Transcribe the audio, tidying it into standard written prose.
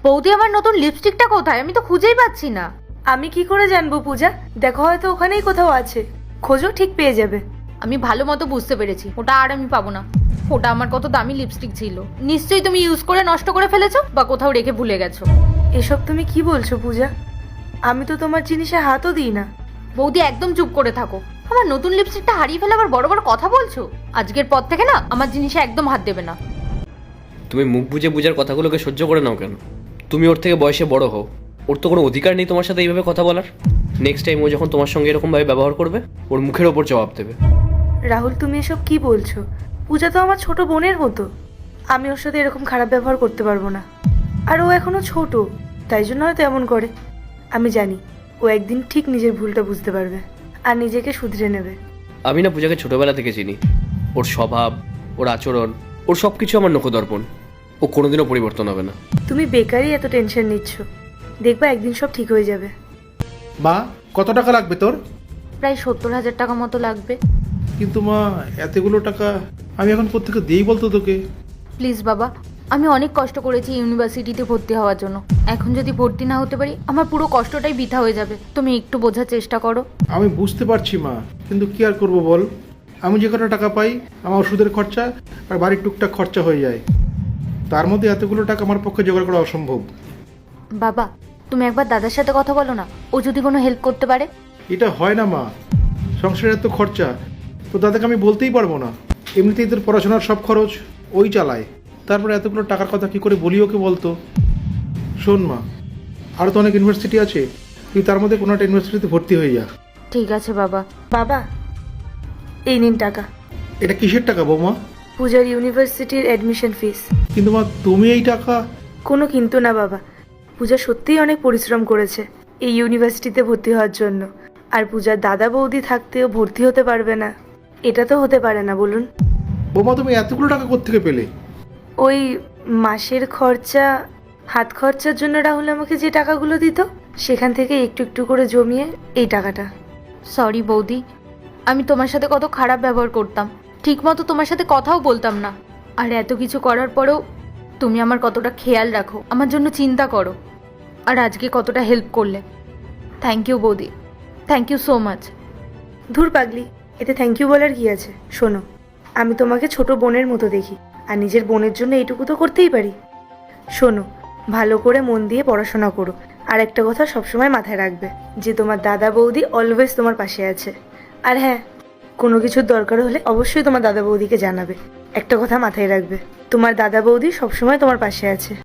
বৌদি আমার নতুন লিপস্টিকটা কোথায়? আমি তো খুঁজেই পাচ্ছি না। আমি কি করে জানবো পূজা? দেখো হয়তো ওখানেই কোথাও আছে, খোঁজো ঠিক পেয়ে যাবে। আমি ভালো মতো বুঝতে পেরেছি, ওটা আর আমি পাবো না। ওটা আমার কত দামি লিপস্টিক ছিল, নিশ্চয়ই তুমি ইউজ করে নষ্ট করে ফেলেছো বা কোথাও রেখে ভুলে গেছো। এসব তুমি কি বলছো পূজা? আমি তো তোমার জিনিসে হাতও দিই না। বৌদি একদম চুপ করে থাকো। আমার নতুন লিপস্টিকটা হারিয়ে ফেলে আবার বড় বড় কথা বলছো। আজকের পর থেকে না আমার জিনিসে একদম হাত দেবে না। তুমি মুখ বুঝে বুঝার কথাগুলোকে সহ্য করে নাও কেন? তুমি ওর থেকে বয়সে বড় হও, ওর তো কোনো অধিকার নেই তোমার সাথে এইভাবে কথা বলার। নেক্সট টাইম ও যখন তোমার সঙ্গে এরকমভাবে ব্যবহার করবে, ওর মুখের ওপর জবাব দেবে। রাহুল, তুমি এসব কি বলছো? পূজা তো আমার ছোট বোনের মতো। আমি ওর সাথে এরকম খারাপ ব্যবহার করতে পারবো না। আর ও এখনো ছোট, তাই জন্য হয়তো এমন করে। আমি জানি ও একদিন ঠিক নিজের ভুলটা বুঝতে পারবে আর নিজেকে শুধরে নেবে। আমি না পূজাকে ছোটবেলা থেকে চিনি। ওর স্বভাব, ওর আচরণ, ওর সব কিছু আমার নখদর্পণ। ও কোনোদিনও পরিবর্তন হবে না। তুমি বেকারই এত টেনশন নিচ্ছ, দেখবা একদিন সব ঠিক হয়ে যাবে। মা, কত টাকা লাগবে তোর? প্রায় 70,000 টাকা মতো লাগবে। কিন্তু মা, এতগুলো টাকা আমি এখন কোত্থেকে দিই বলতো তোকে? প্লিজ বাবা, আমি অনেক কষ্ট করেছি ইউনিভার্সিটিতে ভর্তি হওয়ার জন্য। এখন যদি ভর্তি না হতে পারি আমার পুরো কষ্টটাই বৃথা হয়ে যাবে। তুমি একটু বোঝার চেষ্টা করো। আমি বুঝতে পারছি মা, কিন্তু কি আর করবো বল। আমি যে কটা টাকা পাই আমার ওষুধের খরচা আর বাড়ির টুকটাক খরচা হয়ে যায়। তার মধ্যে এতগুলো টাকা আমার পক্ষে জোগাড় করা অসম্ভব। বাবা, তুমি একবার দাদার সাথে কথা বলো না, ও যদি কোনো হেল্প করতে পারে। এটা হয় না মা, সংসারের এত খরচা তো দাদাকে আমি বলতেই পারবো না। এমনিতেই তোর পড়াশোনার সব খরচ ওই চালায়, তারপরে এতগুলো টাকার কথা কি করে বলি ওকে বলতো? শোন মা, আরও তো অনেক ইউনিভার্সিটি আছে, তুই তার মধ্যে কোনো একটা ইউনিভার্সিটিতে ভর্তি হয়ে যা। ঠিক আছে বাবা। বাবা, এই নিন টাকা। এটা কিসের টাকা বৌমা? পূজার ইউনিভার্সিটির অ্যাডমিশন ফিস। কিন্তু মা, তুমি এই টাকা? কোনো কিন্তু না বাবা, পূজা সত্যিই অনেক পরিশ্রম করেছে এই ইউনিভার্সিটিতে ভর্তি হওয়ার জন্য। আর পূজার দাদা বৌদি থাকতেও ভর্তি হতে পারবে না, এটা তো হতে পারে না বলুন। বৌমা, তুমি এতগুলো টাকা কোত্থেকে পেলে? ওই মাসের খরচা, হাত খরচার জন্য রাহুল আমাকে যে টাকাগুলো দিত, সেখান থেকে একটু একটু করে জমিয়ে এই টাকাটা। সরি বৌদি, আমি তোমার সাথে কত খারাপ ব্যবহার করতাম, ঠিকমতো তোমার সাথে কথাও বলতাম না। আর এত কিছু করার পরেও তুমি আমার কতটা খেয়াল রাখো, আমার জন্য চিন্তা করো, আর আজকে কতটা হেল্প করলে। থ্যাংক ইউ বৌদি, থ্যাংক ইউ সো মাচ। ধুর পাগলি, এতে থ্যাংক ইউ বলার কি আছে? শোনো, আমি তোমাকে ছোট বোনের মতো দেখি, আর নিজের বোনের জন্য এইটুকু তো করতেই পারি। শোনো, ভালো করে মন দিয়ে পড়াশোনা করো। আর একটা কথা সবসময় মাথায় রাখবে, যে তোমার দাদা বৌদি অলওয়েজ তোমার পাশে আছে। আর হ্যাঁ, কোনো কিছুর দরকার হলে অবশ্যই তোমার দাদা বৌদিকে জানাবে। একটা কথা মাথায় রাখবে, তোমার দাদা বৌদি সবসময় তোমার পাশে আছে।